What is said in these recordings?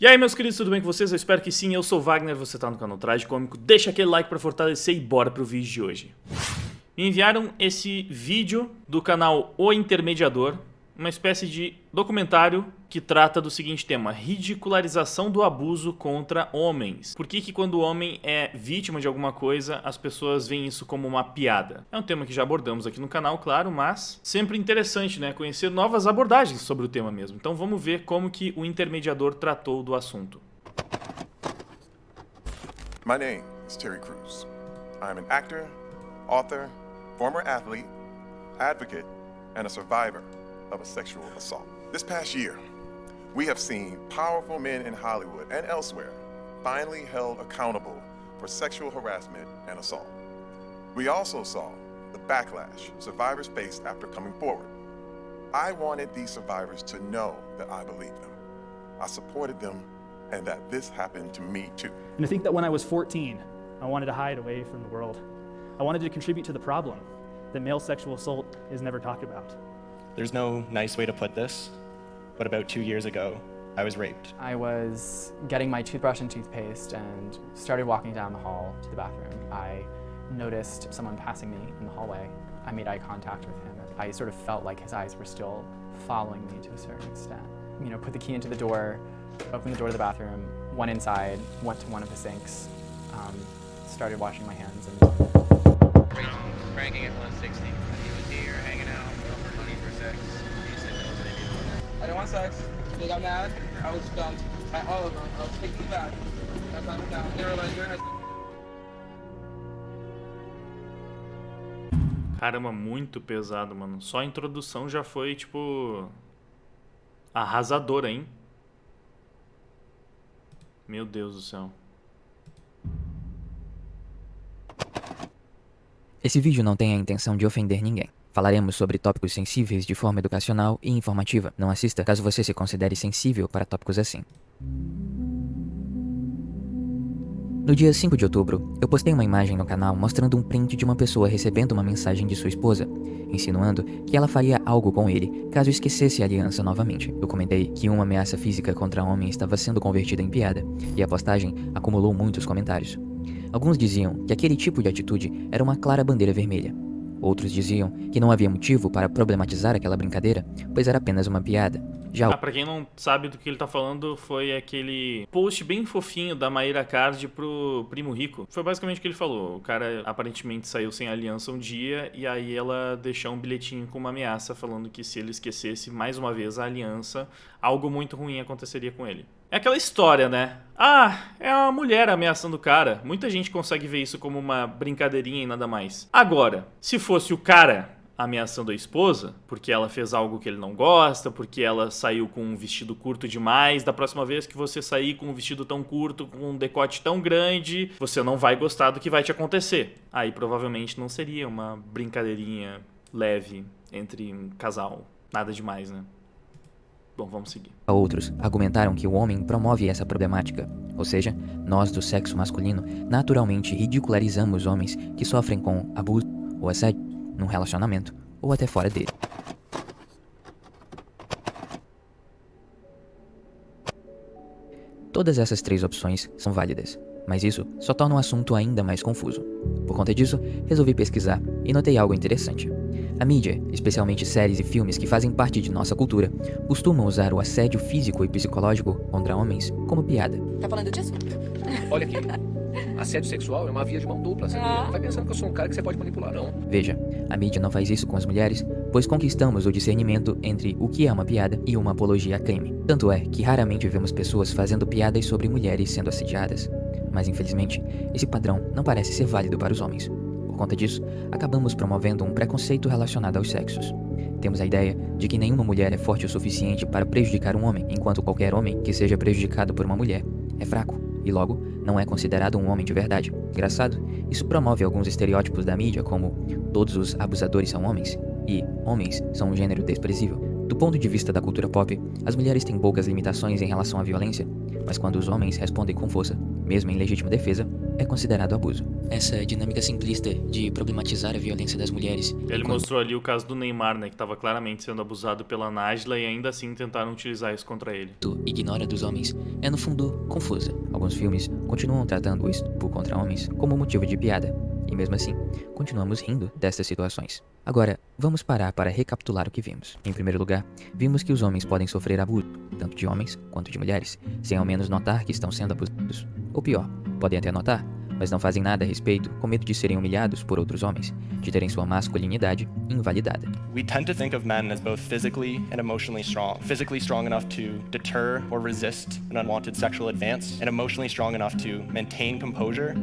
E aí, meus queridos, tudo bem com vocês? Eu espero que sim, eu sou o Wagner, você tá no canal Traje Cômico. Deixa aquele like pra fortalecer e bora pro vídeo de hoje. Me enviaram esse vídeo do canal O Intermediador, uma espécie de documentário que trata do seguinte tema: ridicularização do abuso contra homens. Por que quando o homem é vítima de alguma coisa, as pessoas veem isso como uma piada? É um tema que já abordamos aqui no canal, claro, mas sempre interessante, né? Conhecer novas abordagens sobre o tema mesmo. Então vamos ver como que o Intermediador tratou do assunto. My name is Terry Crews. I am an actor, author, former athlete, advocate, and a survivor of a sexual assault. This past year, we have seen powerful men in Hollywood and elsewhere finally held accountable for sexual harassment and assault. We also saw the backlash survivors faced after coming forward. I wanted these survivors to know that I believed them. I supported them, and that this happened to me too. And I think that when I was 14, I wanted to hide away from the world. I wanted to contribute to the problem that male sexual assault is never talked about. There's no nice way to put this, but about 2 years ago, I was raped. I was getting my toothbrush and toothpaste and started walking down the hall to the bathroom. I noticed someone passing me in the hallway. I made eye contact with him. I sort of felt like his eyes were still following me to a certain extent. You know, put the key into the door, opened the door to the bathroom, went inside, went to one of the sinks, started washing my hands, and Cranking at 160. He was here hanging out, for money for sex. He said no to anyone. I didn't want sex. They got mad. I was dumped by all of them. I was taking them back. That's not down. They were like, you're Caramba, muito pesado, mano. Só a introdução já foi, tipo, arrasadora, hein? Meu Deus do céu. Esse vídeo não tem a intenção de ofender ninguém. Falaremos sobre tópicos sensíveis de forma educacional e informativa. Não assista caso você se considere sensível para tópicos assim. No dia 5 de outubro, eu postei uma imagem no canal mostrando um print de uma pessoa recebendo uma mensagem de sua esposa, insinuando que ela faria algo com ele caso esquecesse a aliança novamente. Eu comentei que uma ameaça física contra homem estava sendo convertida em piada, e a postagem acumulou muitos comentários. Alguns diziam que aquele tipo de atitude era uma clara bandeira vermelha. Outros diziam que não havia motivo para problematizar aquela brincadeira, pois era apenas uma piada. Já pra quem não sabe do que ele tá falando, foi aquele post bem fofinho da Mayra Card pro Primo Rico. Foi basicamente o que ele falou. O cara aparentemente saiu sem aliança um dia, e aí ela deixou um bilhetinho com uma ameaça falando que se ele esquecesse mais uma vez a aliança, algo muito ruim aconteceria com ele. É aquela história, né? Ah, é uma mulher ameaçando o cara. Muita gente consegue ver isso como uma brincadeirinha e nada mais. Agora, se fosse o cara ameaçando a esposa, porque ela fez algo que ele não gosta, porque ela saiu com um vestido curto demais, da próxima vez que você sair com um vestido tão curto, com um decote tão grande, você não vai gostar do que vai te acontecer. Aí provavelmente não seria uma brincadeirinha leve entre um casal. Nada demais, né? Bom, vamos seguir. Outros argumentaram que o homem promove essa problemática, ou seja, nós do sexo masculino naturalmente ridicularizamos homens que sofrem com abuso ou assédio num relacionamento ou até fora dele. Todas essas três opções são válidas, mas isso só torna o assunto ainda mais confuso. Por conta disso, resolvi pesquisar e notei algo interessante. A mídia, especialmente séries e filmes que fazem parte de nossa cultura, costumam usar o assédio físico e psicológico contra homens como piada. Tá falando disso? Olha aqui. Assédio sexual é uma via de mão dupla, sabia? Não vai pensando que eu sou um cara que você pode manipular, não. Veja, a mídia não faz isso com as mulheres, pois conquistamos o discernimento entre o que é uma piada e uma apologia a crime. Tanto é que raramente vemos pessoas fazendo piadas sobre mulheres sendo assediadas. Mas infelizmente, esse padrão não parece ser válido para os homens. Por conta disso, acabamos promovendo um preconceito relacionado aos sexos. Temos a ideia de que nenhuma mulher é forte o suficiente para prejudicar um homem, enquanto qualquer homem que seja prejudicado por uma mulher é fraco e logo não é considerado um homem de verdade. Engraçado, isso promove alguns estereótipos da mídia, como todos os abusadores são homens e homens são um gênero desprezível. Do ponto de vista da cultura pop, as mulheres têm poucas limitações em relação à violência, mas quando os homens respondem com força, mesmo em legítima defesa, é considerado abuso. Essa dinâmica simplista de problematizar a violência das mulheres... Ele mostrou ali o caso do Neymar, né, que estava claramente sendo abusado pela Nájila e ainda assim tentaram utilizar isso contra ele. Ignora dos homens é, no fundo, confusa. Alguns filmes continuam tratando o estupro contra homens como motivo de piada, e mesmo assim, continuamos rindo dessas situações. Agora, vamos parar para recapitular o que vimos. Em primeiro lugar, vimos que os homens podem sofrer abuso, tanto de homens quanto de mulheres, sem ao menos notar que estão sendo abusados. Ou pior, podem até notar, mas não fazem nada a respeito, com medo de serem humilhados por outros homens, de terem sua masculinidade invalidada. We tend to think of men as both physically and emotionally strong enough to deter or resist an unwanted sexual advance, and emotionally strong enough to maintain composure,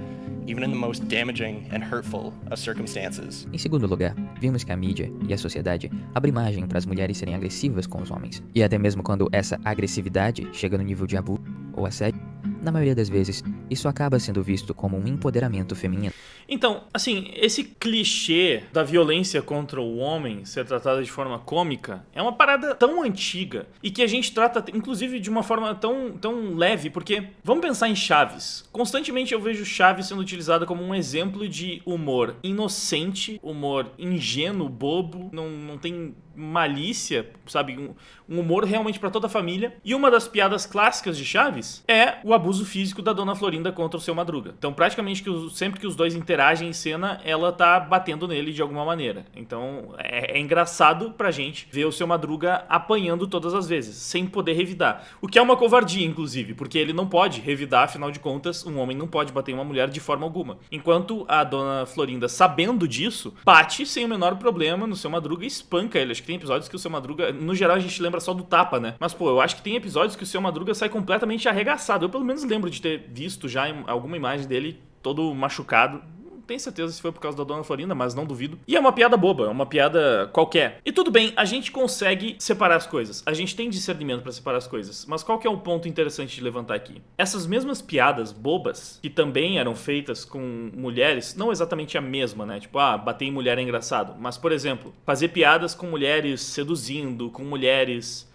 even in the most damaging and hurtful of circumstances. Em segundo lugar, vimos que a mídia e a sociedade abrem margem para as mulheres serem agressivas com os homens, e até mesmo quando essa agressividade chega no nível de abuso ou assédio, na maioria das vezes, isso acaba sendo visto como um empoderamento feminino. Então, assim, esse clichê da violência contra o homem ser tratada de forma cômica é uma parada tão antiga e que a gente trata, inclusive, de uma forma tão leve, porque vamos pensar em Chaves. Constantemente eu vejo Chaves sendo utilizada como um exemplo de humor inocente, humor ingênuo, bobo, não tem malícia, sabe? Um humor realmente pra toda a família. E uma das piadas clássicas de Chaves é o abuso físico da Dona Florinda contra o Seu Madruga. Então, praticamente, sempre que os dois interagem em cena, ela tá batendo nele de alguma maneira. Então, é engraçado pra gente ver o Seu Madruga apanhando todas as vezes, sem poder revidar. O que é uma covardia, inclusive, porque ele não pode revidar, afinal de contas, um homem não pode bater em uma mulher de forma alguma. Enquanto a Dona Florinda, sabendo disso, bate sem o menor problema no Seu Madruga e espanca ele. Acho que tem episódios que o Seu Madruga, no geral a gente lembra só do tapa, né? Mas, pô, eu acho que tem episódios que o Seu Madruga sai completamente arregaçado. Eu pelo menos lembro de ter visto já alguma imagem dele todo machucado. Não tenho certeza se foi por causa da Dona Florinda, mas não duvido. E é uma piada boba, é uma piada qualquer. E tudo bem, a gente consegue separar as coisas. A gente tem discernimento pra separar as coisas. Mas qual que é o ponto interessante de levantar aqui? Essas mesmas piadas bobas, que também eram feitas com mulheres, não exatamente a mesma, né? Tipo, bater em mulher é engraçado. Mas, por exemplo, fazer piadas com mulheres seduzindo, com mulheres...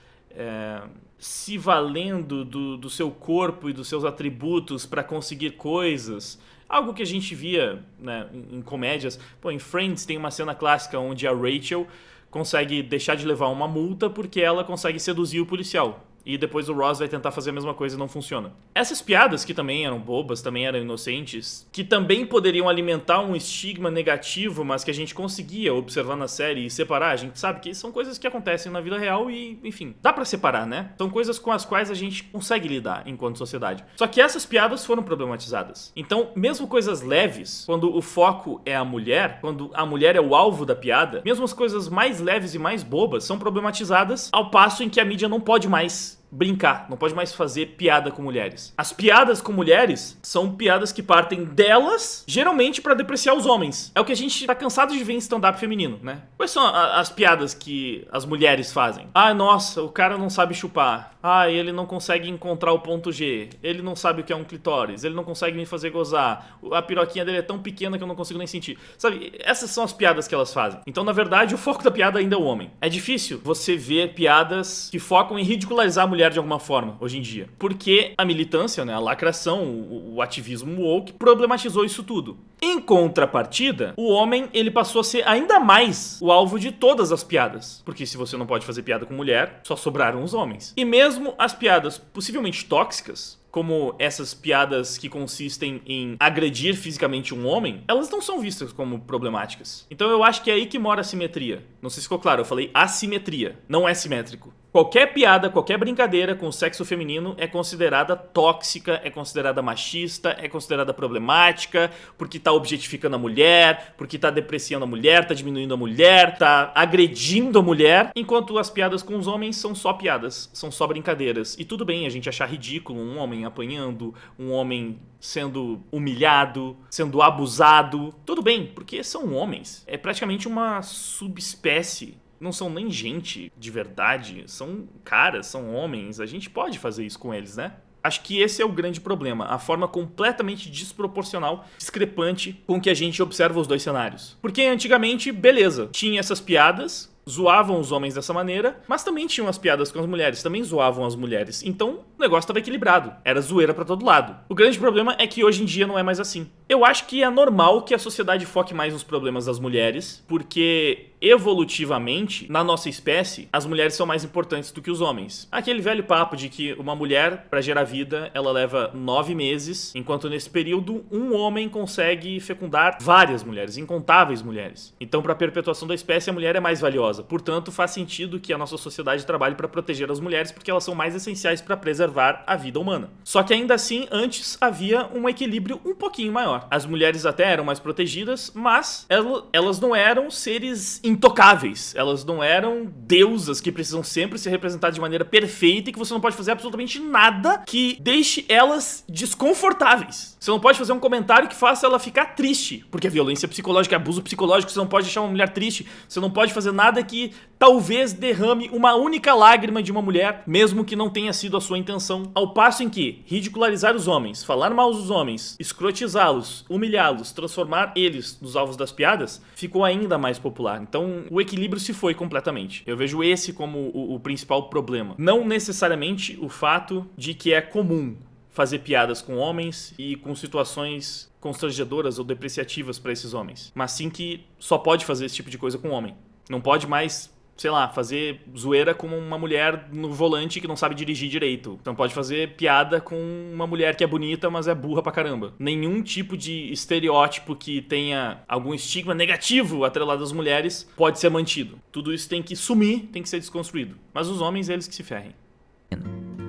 se valendo do seu corpo e dos seus atributos para conseguir coisas. Algo que a gente via, né, em comédias. Pô, em Friends tem uma cena clássica onde a Rachel consegue deixar de levar uma multa porque ela consegue seduzir o policial. E depois o Ross vai tentar fazer a mesma coisa e não funciona. Essas piadas, que também eram bobas, também eram inocentes, que também poderiam alimentar um estigma negativo, mas que a gente conseguia observar na série e separar, a gente sabe que são coisas que acontecem na vida real e, enfim, dá pra separar, né? São coisas com as quais a gente consegue lidar enquanto sociedade. Só que essas piadas foram problematizadas. Então, mesmo coisas leves, quando o foco é a mulher, quando a mulher é o alvo da piada, mesmo as coisas mais leves e mais bobas são problematizadas, ao passo em que a mídia não pode mais brincar, não pode mais fazer piada com mulheres. As piadas com mulheres são piadas que partem delas, geralmente pra depreciar os homens. É o que a gente tá cansado de ver em stand-up feminino, né? Quais são as piadas que as mulheres fazem? Nossa, o cara não sabe chupar. Ele não consegue encontrar o ponto G. Ele não sabe o que é um clitóris. Ele não consegue me fazer gozar. A piroquinha dele é tão pequena que eu não consigo nem sentir. Sabe, essas são as piadas que elas fazem. Então, na verdade, o foco da piada ainda é o homem. É difícil você ver piadas que focam em ridicularizar a mulher de alguma forma, hoje em dia. Porque a militância, né, a lacração, o ativismo woke problematizou isso tudo. Em contrapartida, o homem, ele passou a ser ainda mais o alvo de todas as piadas. Porque se você não pode fazer piada com mulher, só sobraram os homens. E mesmo as piadas possivelmente tóxicas, como essas piadas que consistem em agredir fisicamente um homem, elas não são vistas como problemáticas. Então eu acho que é aí que mora a simetria. Não sei se ficou claro, eu falei assimetria, não é simétrico. Qualquer piada, qualquer brincadeira com o sexo feminino é considerada tóxica, é considerada machista, é considerada problemática, porque tá objetificando a mulher, porque tá depreciando a mulher, tá diminuindo a mulher, tá agredindo a mulher, enquanto as piadas com os homens são só piadas, são só brincadeiras. E tudo bem a gente achar ridículo um homem apanhando, um homem sendo humilhado, sendo abusado. Tudo bem, porque são homens. É praticamente uma subespécie. Não são nem gente de verdade, são caras, são homens. A gente pode fazer isso com eles, né? Acho que esse é o grande problema, a forma completamente desproporcional, discrepante com que a gente observa os dois cenários. Porque antigamente, beleza, tinha essas piadas, zoavam os homens dessa maneira, mas também tinham as piadas com as mulheres, também zoavam as mulheres. Então, o negócio estava equilibrado. Era zoeira pra todo lado. O grande problema é que hoje em dia não é mais assim. Eu acho que é normal que a sociedade foque mais nos problemas das mulheres, porque evolutivamente, na nossa espécie, as mulheres são mais importantes do que os homens. Aquele velho papo de que uma mulher, pra gerar vida, ela leva 9 meses, enquanto nesse período, um homem consegue fecundar várias mulheres, incontáveis mulheres. Então, pra perpetuação da espécie, a mulher é mais valiosa. Portanto, faz sentido que a nossa sociedade trabalhe pra proteger as mulheres, porque elas são mais essenciais pra preservar a vida humana. Só que ainda assim, antes havia um equilíbrio um pouquinho maior. As mulheres até eram mais protegidas, mas elas não eram seres intocáveis. Elas não eram deusas que precisam sempre ser representadas de maneira perfeita e que você não pode fazer absolutamente nada que deixe elas desconfortáveis. Você não pode fazer um comentário que faça ela ficar triste, porque é violência psicológica, é abuso psicológico, você não pode deixar uma mulher triste, você não pode fazer nada que talvez derrame uma única lágrima de uma mulher, mesmo que não tenha sido a sua intenção. Ao passo em que ridicularizar os homens, falar mal dos homens, escrotizá-los, humilhá-los, transformar eles nos alvos das piadas, ficou ainda mais popular. Então, o equilíbrio se foi completamente. Eu vejo esse como o principal problema. Não necessariamente o fato de que é comum fazer piadas com homens e com situações constrangedoras ou depreciativas para esses homens, mas sim que só pode fazer esse tipo de coisa com homem. Não pode mais, sei lá, fazer zoeira com uma mulher no volante que não sabe dirigir direito. Não pode fazer piada com uma mulher que é bonita, mas é burra pra caramba. Nenhum tipo de estereótipo que tenha algum estigma negativo atrelado às mulheres pode ser mantido. Tudo isso tem que sumir, tem que ser desconstruído. Mas os homens, eles que se ferrem.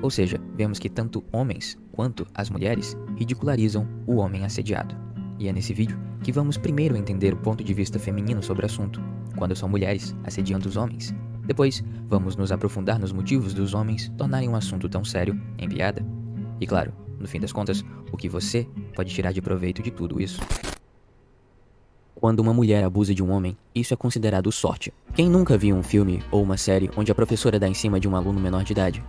Ou seja, vemos que tanto homens quanto as mulheres ridicularizam o homem assediado. E é nesse vídeo que vamos primeiro entender o ponto de vista feminino sobre o assunto, quando são mulheres assediando os homens. Depois, vamos nos aprofundar nos motivos dos homens tornarem um assunto tão sério em piada. E claro, no fim das contas, o que você pode tirar de proveito de tudo isso. Quando uma mulher abusa de um homem, isso é considerado sorte. Quem nunca viu um filme ou uma série onde a professora dá em cima de um aluno menor de idade?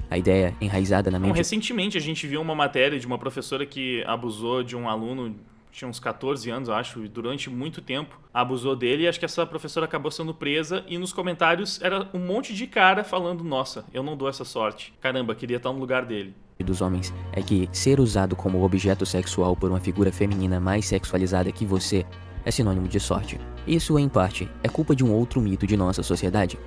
A ideia enraizada na mente... Recentemente a gente viu uma matéria de uma professora que abusou de um aluno, tinha uns 14 anos, eu acho, e durante muito tempo abusou dele, e acho que essa professora acabou sendo presa, e nos comentários era um monte de cara falando, nossa, eu não dou essa sorte. Caramba, queria estar no lugar dele. Dos homens é que ser usado como objeto sexual por uma figura feminina mais sexualizada que você é sinônimo de sorte. Isso, em parte, é culpa de um outro mito de nossa sociedade,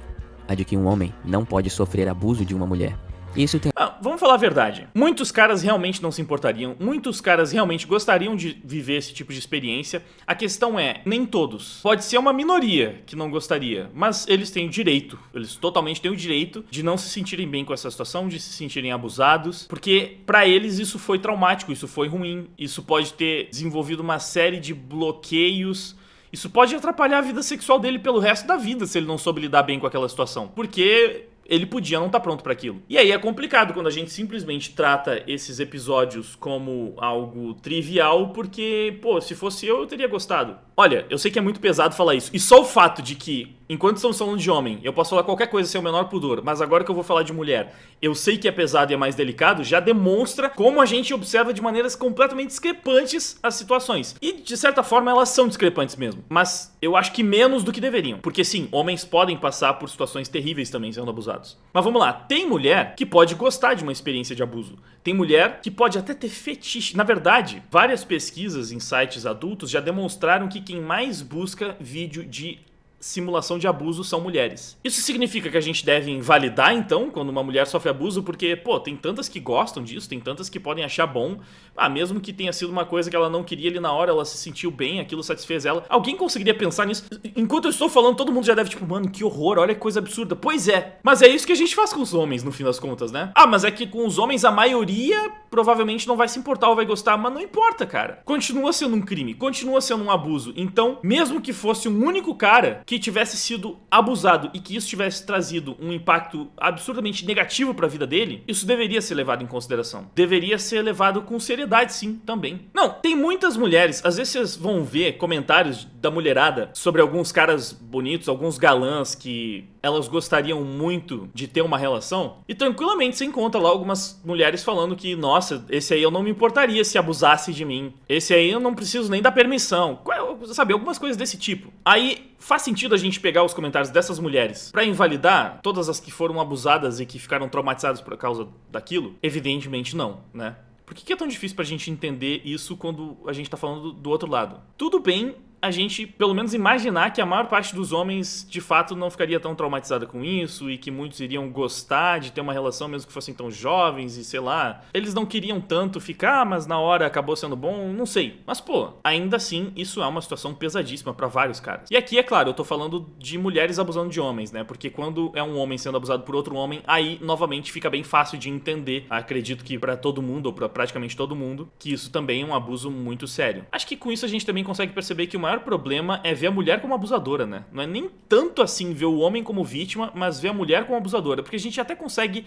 a de que um homem não pode sofrer abuso de uma mulher. Isso tem... Vamos falar a verdade. Muitos caras realmente não se importariam, muitos caras realmente gostariam de viver esse tipo de experiência. A questão é, nem todos. Pode ser uma minoria que não gostaria, mas eles têm o direito, eles totalmente têm o direito de não se sentirem bem com essa situação, de se sentirem abusados, porque pra eles isso foi traumático, isso foi ruim, isso pode ter desenvolvido uma série de bloqueios. Isso pode atrapalhar a vida sexual dele pelo resto da vida se ele não soube lidar bem com aquela situação, porque ele podia não estar pronto para aquilo. E aí é complicado quando a gente simplesmente trata esses episódios como algo trivial, porque, pô, se fosse eu teria gostado. Olha, eu sei que é muito pesado falar isso, e só o fato de que, enquanto estamos falando de homem, eu posso falar qualquer coisa sem o menor pudor, mas agora que eu vou falar de mulher, eu sei que é pesado e é mais delicado, já demonstra como a gente observa de maneiras completamente discrepantes as situações. E, de certa forma, elas são discrepantes mesmo, mas eu acho que menos do que deveriam. Porque, sim, homens podem passar por situações terríveis também sendo abusados. Mas vamos lá, tem mulher que pode gostar de uma experiência de abuso. Tem mulher que pode até ter fetiche. Na verdade, várias pesquisas em sites adultos já demonstraram que quem mais busca vídeo de simulação de abuso são mulheres. Isso significa que a gente deve invalidar, então, quando uma mulher sofre abuso, porque, pô, tem tantas que gostam disso, tem tantas que podem achar bom, mesmo que tenha sido uma coisa que ela não queria ali na hora, ela se sentiu bem, aquilo satisfez ela. Alguém conseguiria pensar nisso? Enquanto eu estou falando, todo mundo já deve, tipo, mano, que horror, olha que coisa absurda. Pois é, mas é isso que a gente faz com os homens, no fim das contas, né? Mas é que com os homens, a maioria provavelmente não vai se importar ou vai gostar, mas não importa, cara. Continua sendo um crime, continua sendo um abuso. Então, mesmo que fosse um único cara que tivesse sido abusado e que isso tivesse trazido um impacto absurdamente negativo para a vida dele, isso deveria ser levado em consideração. Deveria ser levado com seriedade, sim, também. Não, tem muitas mulheres, às vezes vocês vão ver comentários da mulherada sobre alguns caras bonitos, alguns galãs que elas gostariam muito de ter uma relação, e tranquilamente você encontra lá algumas mulheres falando que, nossa, esse aí eu não me importaria se abusasse de mim, esse aí eu não preciso nem dar permissão. sabe, algumas coisas desse tipo. Aí faz sentido a gente pegar os comentários dessas mulheres pra invalidar todas as que foram abusadas e que ficaram traumatizadas por causa daquilo? Evidentemente não, né? Por que é tão difícil pra gente entender isso quando a gente tá falando do outro lado? Tudo bem a gente, pelo menos, imaginar que a maior parte dos homens, de fato, não ficaria tão traumatizada com isso e que muitos iriam gostar de ter uma relação, mesmo que fossem tão jovens e, sei lá, eles não queriam tanto ficar, mas na hora acabou sendo bom, não sei. Mas, pô, ainda assim, isso é uma situação pesadíssima pra vários caras. E aqui, é claro, eu tô falando de mulheres abusando de homens, né? Porque quando é um homem sendo abusado por outro homem, aí, novamente, fica bem fácil de entender. Acredito que pra todo mundo, ou pra praticamente todo mundo, que isso também é um abuso muito sério. Acho que com isso a gente também consegue perceber que o maior problema é ver a mulher como abusadora, né? Não é nem tanto assim ver o homem como vítima, mas ver a mulher como abusadora, porque a gente até consegue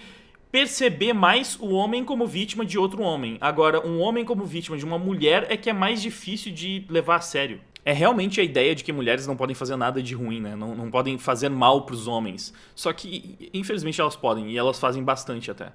perceber mais o homem como vítima de outro homem. Agora, um homem como vítima de uma mulher é que é mais difícil de levar a sério. É realmente a ideia de que mulheres não podem fazer nada de ruim, né? Não podem fazer mal pros homens. Só que, infelizmente, elas podem, e elas fazem bastante até.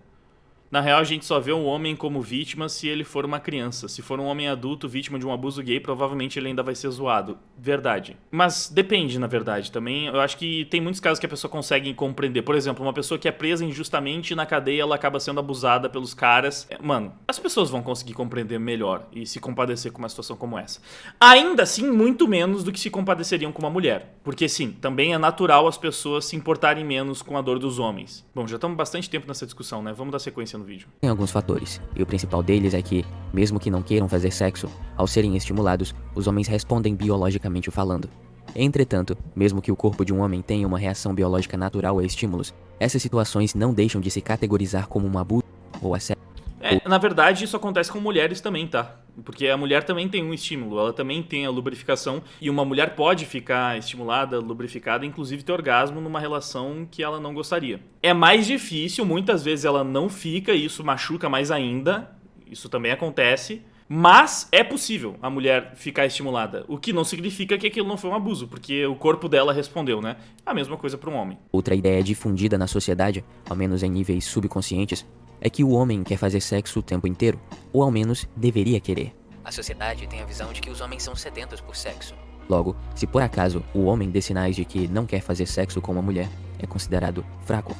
Na real, a gente só vê um homem como vítima se ele for uma criança. Se for um homem adulto vítima de um abuso gay, provavelmente ele ainda vai ser zoado. Verdade. Mas depende, na verdade, também. Eu acho que tem muitos casos que a pessoa consegue compreender. Por exemplo, uma pessoa que é presa injustamente na cadeia, ela acaba sendo abusada pelos caras. Mano, as pessoas vão conseguir compreender melhor e se compadecer com uma situação como essa. Ainda assim, muito menos do que se compadeceriam com uma mulher. Porque sim, também é natural as pessoas se importarem menos com a dor dos homens. Bom, já estamos bastante tempo nessa discussão, né? Vamos dar sequência no vídeo. Tem alguns fatores, e o principal deles é que, mesmo que não queiram fazer sexo, ao serem estimulados, os homens respondem biologicamente falando. Entretanto, mesmo que o corpo de um homem tenha uma reação biológica natural a estímulos, essas situações não deixam de se categorizar como um abuso ou assédio. Na verdade, isso acontece com mulheres também, tá? Porque a mulher também tem um estímulo, ela também tem a lubrificação, e uma mulher pode ficar estimulada, lubrificada, inclusive ter orgasmo numa relação que ela não gostaria. É mais difícil, muitas vezes ela não fica, e isso machuca mais ainda, isso também acontece, mas é possível a mulher ficar estimulada, o que não significa que aquilo não foi um abuso, porque o corpo dela respondeu, né? A mesma coisa para um homem. Outra ideia difundida na sociedade, ao menos em níveis subconscientes, é que o homem quer fazer sexo o tempo inteiro, ou ao menos deveria querer. A sociedade tem a visão de que os homens são sedentos por sexo. Logo, se por acaso o homem dê sinais de que não quer fazer sexo com uma mulher, é considerado fraco.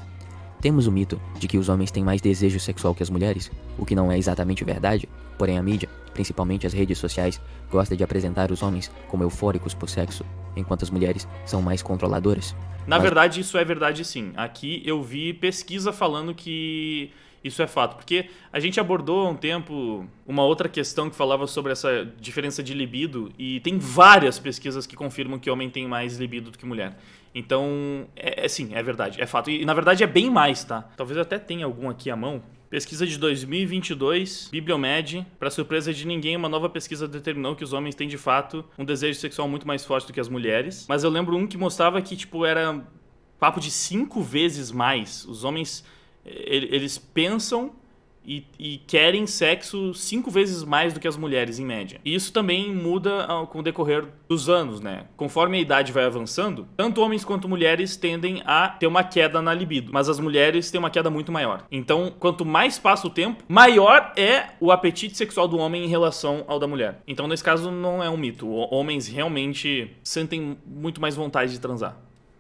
Temos o mito de que os homens têm mais desejo sexual que as mulheres, o que não é exatamente verdade, porém a mídia, principalmente as redes sociais, gosta de apresentar os homens como eufóricos por sexo, enquanto as mulheres são mais controladoras. Na verdade, isso é verdade sim. Aqui eu vi pesquisa falando que isso é fato, porque a gente abordou há um tempo uma outra questão que falava sobre essa diferença de libido, e tem várias pesquisas que confirmam que homem tem mais libido do que mulher. Então, sim, é verdade, é fato. E na verdade é bem mais, tá? Talvez eu até tenha algum aqui à mão. Pesquisa de 2022, Bibliomed. Para surpresa de ninguém, uma nova pesquisa determinou que os homens têm, de fato, um desejo sexual muito mais forte do que as mulheres. Mas eu lembro um que mostrava que, tipo, era papo de 5 vezes mais. Os homens, eles pensam e querem sexo 5 vezes mais do que as mulheres, em média. E isso também muda com o decorrer dos anos, né? Conforme a idade vai avançando, tanto homens quanto mulheres tendem a ter uma queda na libido, mas as mulheres têm uma queda muito maior. Então, quanto mais passa o tempo, maior é o apetite sexual do homem em relação ao da mulher. Então, nesse caso, não é um mito. Homens realmente sentem muito mais vontade de transar.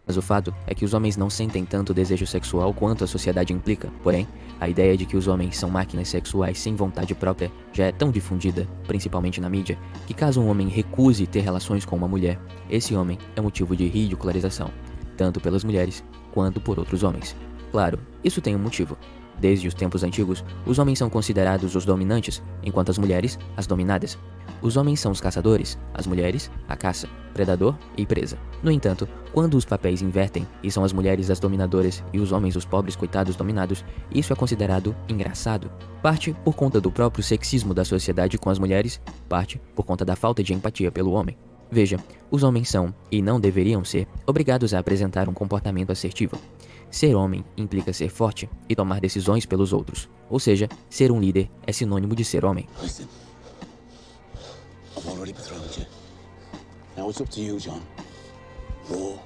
Mas o fato é que os homens não sentem tanto desejo sexual quanto a sociedade implica. Porém, a ideia de que os homens são máquinas sexuais sem vontade própria já é tão difundida, principalmente na mídia, que caso um homem recuse ter relações com uma mulher, esse homem é motivo de ridicularização, tanto pelas mulheres quanto por outros homens. Claro, isso tem um motivo. Desde os tempos antigos, os homens são considerados os dominantes, enquanto as mulheres, as dominadas. Os homens são os caçadores, as mulheres, a caça, predador e presa. No entanto, quando os papéis invertem e são as mulheres as dominadoras e os homens os pobres coitados dominados, isso é considerado engraçado. Parte por conta do próprio sexismo da sociedade com as mulheres, parte por conta da falta de empatia pelo homem. Veja, os homens são, e não deveriam ser, obrigados a apresentar um comportamento assertivo. Ser homem implica ser forte e tomar decisões pelos outros. Ou seja, ser um líder é sinônimo de ser homem. Listen, I've already betrothed you. Now it's up to you, John. War,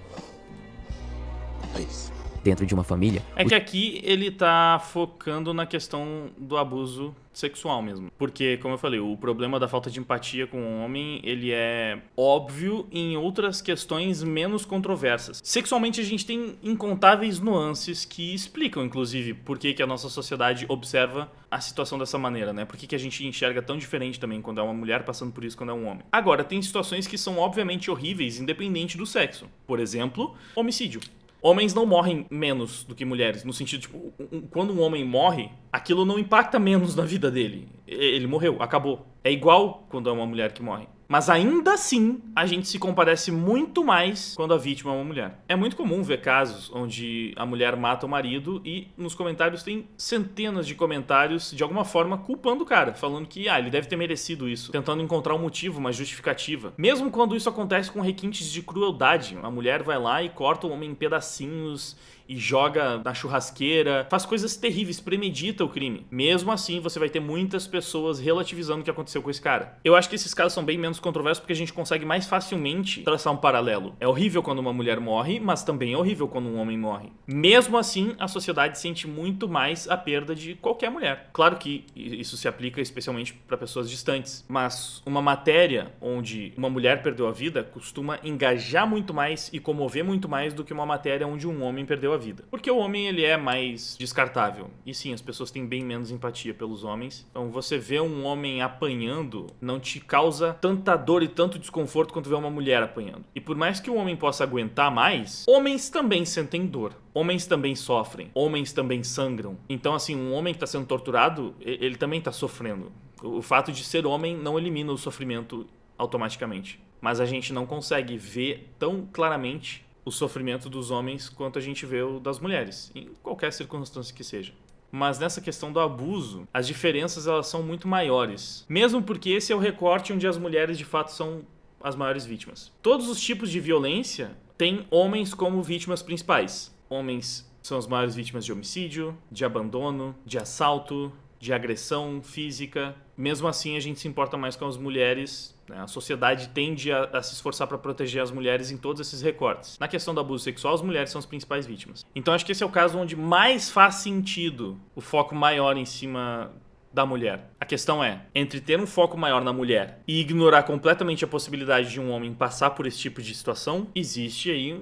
peace. dentro de uma família. É que aqui ele tá focando na questão do abuso sexual mesmo. Porque, como eu falei, o problema da falta de empatia com o homem, ele é óbvio em outras questões menos controversas. Sexualmente, a gente tem incontáveis nuances que explicam, inclusive, por que a nossa sociedade observa a situação dessa maneira, né? Por que a gente enxerga tão diferente também quando é uma mulher passando por isso quando é um homem. Agora, tem situações que são obviamente horríveis, independente do sexo. Por exemplo, homicídio. Homens não morrem menos do que mulheres, no sentido, tipo, quando um homem morre, aquilo não impacta menos na vida dele. Ele morreu, acabou. É igual quando é uma mulher que morre. Mas ainda assim, a gente se compadece muito mais quando a vítima é uma mulher. É muito comum ver casos onde a mulher mata o marido e nos comentários tem centenas de comentários de alguma forma culpando o cara, falando que ele deve ter merecido isso, tentando encontrar um motivo, uma justificativa. Mesmo quando isso acontece com requintes de crueldade, a mulher vai lá e corta o homem em pedacinhos e joga na churrasqueira, faz coisas terríveis, premedita o crime. Mesmo assim, você vai ter muitas pessoas relativizando o que aconteceu com esse cara. Eu acho que esses casos são bem menos controversos porque a gente consegue mais facilmente traçar um paralelo. É horrível quando uma mulher morre, mas também é horrível quando um homem morre. Mesmo assim, a sociedade sente muito mais a perda de qualquer mulher. Claro que isso se aplica especialmente para pessoas distantes, mas uma matéria onde uma mulher perdeu a vida costuma engajar muito mais e comover muito mais do que uma matéria onde um homem perdeu a vida. Porque o homem, ele é mais descartável. E sim, as pessoas têm bem menos empatia pelos homens. Então, você vê um homem apanhando não te causa tanta dor e tanto desconforto quanto ver uma mulher apanhando. E por mais que o homem possa aguentar mais, homens também sentem dor. Homens também sofrem. Homens também sangram. Então, assim, um homem que está sendo torturado, ele também está sofrendo. O fato de ser homem não elimina o sofrimento automaticamente. Mas a gente não consegue ver tão claramente o sofrimento dos homens quanto a gente vê o das mulheres, em qualquer circunstância que seja. Mas nessa questão do abuso, as diferenças elas são muito maiores. Mesmo porque esse é o recorte onde as mulheres de fato são as maiores vítimas. Todos os tipos de violência têm homens como vítimas principais. Homens são as maiores vítimas de homicídio, de abandono, de assalto, de agressão física. Mesmo assim, a gente se importa mais com as mulheres. A sociedade tende a se esforçar para proteger as mulheres em todos esses recortes. Na questão do abuso sexual, as mulheres são as principais vítimas. Então acho que esse é o caso onde mais faz sentido o foco maior em cima da mulher. A questão é, entre ter um foco maior na mulher e ignorar completamente a possibilidade de um homem passar por esse tipo de situação, existe aí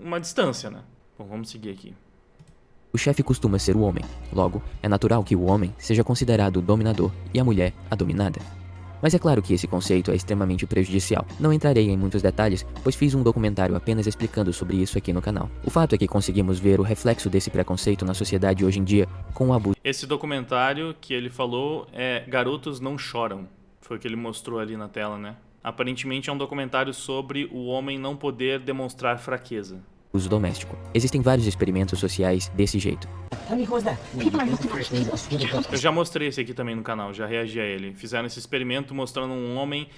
uma distância, né? Bom, vamos seguir aqui. O chefe costuma ser o homem, logo, é natural que o homem seja considerado o dominador e a mulher a dominada. Mas é claro que esse conceito é extremamente prejudicial. Não entrarei em muitos detalhes, pois fiz um documentário apenas explicando sobre isso aqui no canal. O fato é que conseguimos ver o reflexo desse preconceito na sociedade hoje em dia com o abuso. Esse documentário que ele falou é Garotos Não Choram. Foi o que ele mostrou ali na tela, né? Aparentemente é um documentário sobre o homem não poder demonstrar fraqueza. Uso doméstico. Existem vários experimentos sociais desse jeito. Eu já mostrei esse aqui também no canal, já reagi a ele. Fizeram esse experimento mostrando um homem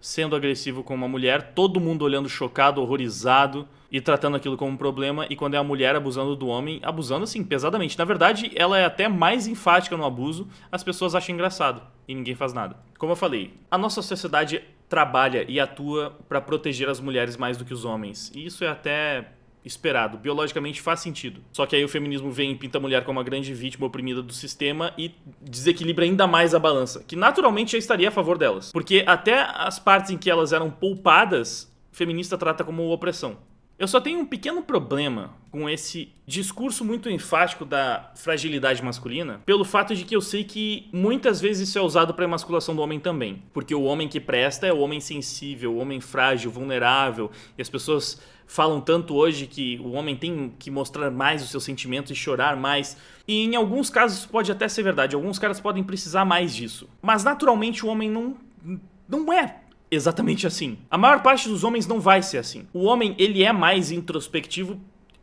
sendo agressivo com uma mulher, todo mundo olhando chocado, horrorizado e tratando aquilo como um problema, e quando é a mulher abusando do homem, abusando assim, pesadamente. Na verdade, ela é até mais enfática no abuso, as pessoas acham engraçado e ninguém faz nada. Como eu falei, a nossa sociedade trabalha e atua para proteger as mulheres mais do que os homens, e isso é até esperado, biologicamente faz sentido. Só que aí o feminismo vem e pinta a mulher como uma grande vítima oprimida do sistema e desequilibra ainda mais a balança, que naturalmente já estaria a favor delas. Porque até as partes em que elas eram poupadas, feminista trata como opressão. Eu só tenho um pequeno problema com esse discurso muito enfático da fragilidade masculina, pelo fato de que eu sei que muitas vezes isso é usado para emasculação do homem também. Porque o homem que presta é o homem sensível, o homem frágil, vulnerável, e as pessoas falam tanto hoje que o homem tem que mostrar mais os seus sentimentos e chorar mais. E em alguns casos isso pode até ser verdade, alguns caras podem precisar mais disso. Mas naturalmente o homem não é exatamente assim. A maior parte dos homens não vai ser assim. O homem, ele é mais introspectivo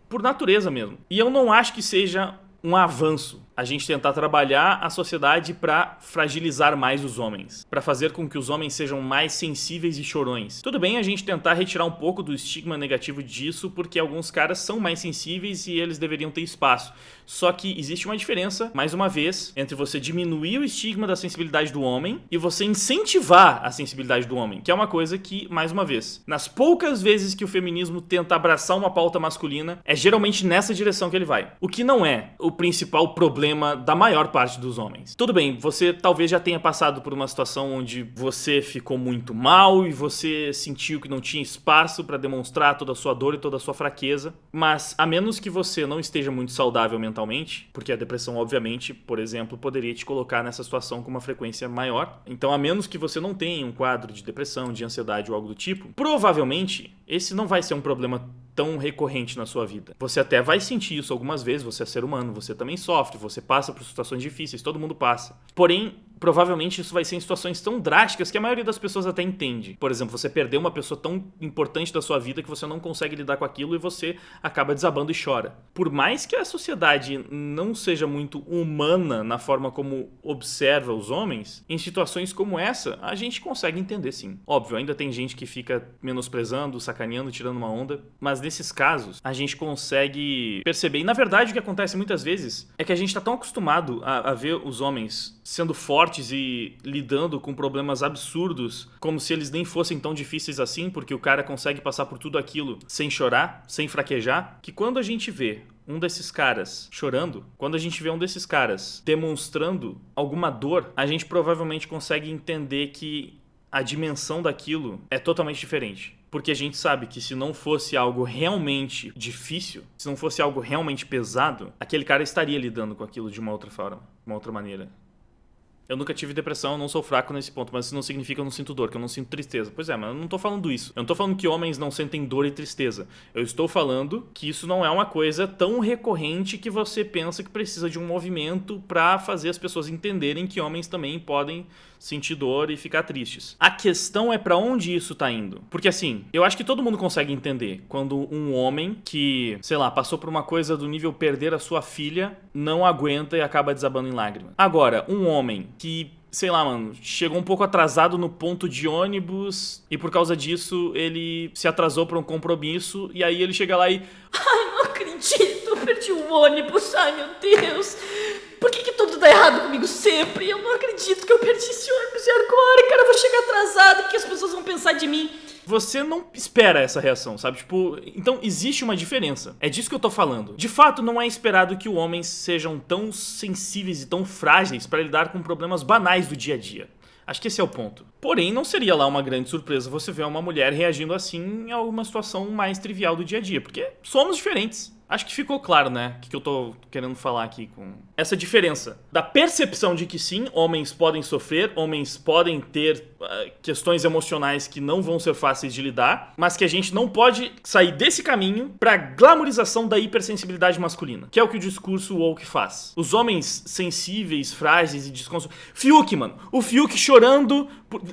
por natureza mesmo. E eu não acho que seja um avanço a gente tentar trabalhar a sociedade pra fragilizar mais os homens, pra fazer com que os homens sejam mais sensíveis e chorões. Tudo bem a gente tentar retirar um pouco do estigma negativo disso, porque alguns caras são mais sensíveis e eles deveriam ter espaço. Só que existe uma diferença, mais uma vez, entre você diminuir o estigma da sensibilidade do homem e você incentivar a sensibilidade do homem, que é uma coisa que, mais uma vez, nas poucas vezes que o feminismo tenta abraçar uma pauta masculina, é geralmente nessa direção que ele vai. O que não é o principal problema da maior parte dos homens. Tudo bem, você talvez já tenha passado por uma situação onde você ficou muito mal e você sentiu que não tinha espaço pra demonstrar toda a sua dor e toda a sua fraqueza, mas a menos que você não esteja muito saudável mentalmente, porque a depressão, obviamente, por exemplo, poderia te colocar nessa situação com uma frequência maior, então a menos que você não tenha um quadro de depressão, de ansiedade ou algo do tipo, provavelmente esse não vai ser um problema tão recorrente na sua vida. Você até vai sentir isso algumas vezes, você é ser humano, você também sofre, você passa por situações difíceis, todo mundo passa. Porém, provavelmente isso vai ser em situações tão drásticas que a maioria das pessoas até entende. Por exemplo, você perdeu uma pessoa tão importante da sua vida que você não consegue lidar com aquilo e você acaba desabando e chora. Por mais que a sociedade não seja muito humana na forma como observa os homens, em situações como essa, a gente consegue entender sim. Óbvio, ainda tem gente que fica menosprezando, sacaneando, tirando uma onda, mas nesses casos, a gente consegue perceber. E na verdade o que acontece muitas vezes é que a gente tá tão acostumado a ver os homens sendo fortes e lidando com problemas absurdos, como se eles nem fossem tão difíceis assim, porque o cara consegue passar por tudo aquilo sem chorar, sem fraquejar, que quando a gente vê um desses caras chorando, quando a gente vê um desses caras demonstrando alguma dor, a gente provavelmente consegue entender que a dimensão daquilo é totalmente diferente. Porque a gente sabe que se não fosse algo realmente difícil, se não fosse algo realmente pesado, aquele cara estaria lidando com aquilo de uma outra forma, de uma outra maneira. Eu nunca tive depressão, eu não sou fraco nesse ponto, mas isso não significa que eu não sinto dor, que eu não sinto tristeza. Pois é, mas eu não tô falando isso. Eu não tô falando que homens não sentem dor e tristeza. Eu estou falando que isso não é uma coisa tão recorrente que você pensa que precisa de um movimento pra fazer as pessoas entenderem que homens também podem sentir dor e ficar tristes. A questão é pra onde isso tá indo. Porque assim, eu acho que todo mundo consegue entender quando um homem que, sei lá, passou por uma coisa do nível perder a sua filha, não aguenta e acaba desabando em lágrimas. Agora, um homem que, sei lá, mano, chegou um pouco atrasado no ponto de ônibus e por causa disso ele se atrasou pra um compromisso e aí ele chega lá e... Ai, não acredito, eu perdi o ônibus, ai meu Deus. Por que tudo dá errado comigo sempre? Eu não acredito que eu perdi esse ônibus e agora, cara, eu vou chegar atrasado, o que as pessoas vão pensar de mim? Você não espera essa reação, sabe? Tipo, então existe uma diferença. É disso que eu tô falando. De fato, não é esperado que os homens sejam tão sensíveis e tão frágeis pra lidar com problemas banais do dia a dia. Acho que esse é o ponto. Porém, não seria lá uma grande surpresa você ver uma mulher reagindo assim a uma situação mais trivial do dia a dia, porque somos diferentes. Acho que ficou claro, né, o que eu tô querendo falar aqui com essa diferença da percepção de que sim, homens podem sofrer, homens podem ter questões emocionais que não vão ser fáceis de lidar, mas que a gente não pode sair desse caminho pra glamorização da hipersensibilidade masculina, que é o que o discurso woke faz. Os homens sensíveis, frágeis e desconstruídos... Fiuk, mano, o Fiuk chorando...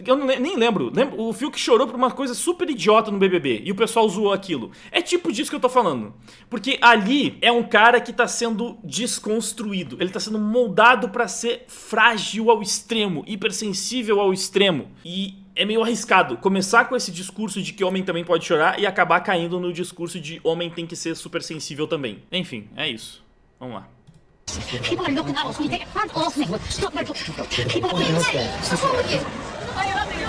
Eu nem lembro. O Fiuk chorou por uma coisa super idiota no BBB e o pessoal zoou aquilo. É tipo disso que eu tô falando. Porque ali é um cara que tá sendo desconstruído. Ele tá sendo moldado pra ser frágil ao extremo, hipersensível ao extremo. E é meio arriscado começar com esse discurso de que homem também pode chorar e acabar caindo no discurso de homem tem que ser super sensível também. Enfim, é isso. Vamos lá. People are looking at us. Will you take your hands off me? Stop my... People are looking at us. What's wrong with you?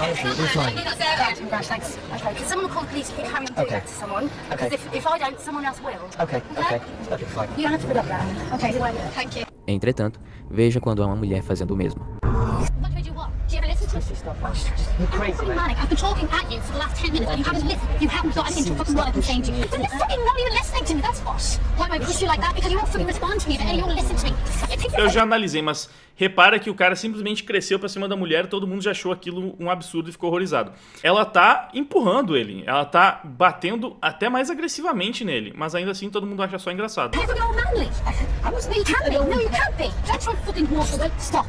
We're fine. Right, thanks. Okay, can someone call the police if you carry on doing that to someone? Okay. Because if I don't, someone else will. Okay, fine. You don't have to put up that. Okay, thank you. Entretanto, veja quando há uma mulher fazendo o mesmo. What do I do what? Do you ever listen to me? You're crazy, man. Manic. I've been talking at you for the last 10 minutes and you haven't listened. You haven't got anything to fucking word I've been saying to you. Then you're fucking not even listening to me, that's what. Why do I push you like that? Because you won't fucking respond to me, but you won't listen to me. Eu já analisei, mas repara que o cara simplesmente cresceu pra cima da mulher e todo mundo já achou aquilo um absurdo e ficou horrorizado. Ela tá empurrando ele, ela tá batendo até mais agressivamente nele, mas ainda assim todo mundo acha só engraçado. You're manly. I must be. You can't be. No, you can't be. Don't try and fucking walk away. Stop.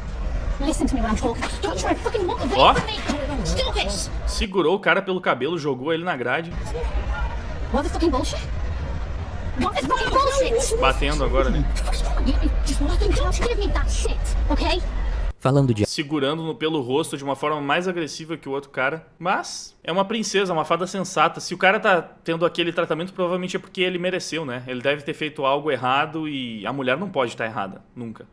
Listen to me when I'm talking. Don't try and fucking walk away from me. Stop it. Segurou o cara pelo cabelo, jogou ele na grade. What the fucking bullshit? What is fucking bullshit? Batendo agora, né? Just nothing. Don't give me that shit, okay? Falando de Segurando pelo rosto de uma forma mais agressiva que o outro cara. Mas é uma princesa, uma fada sensata. Se o cara tá tendo aquele tratamento, provavelmente é porque ele mereceu, né? Ele deve ter feito algo errado e a mulher não pode estar errada, nunca.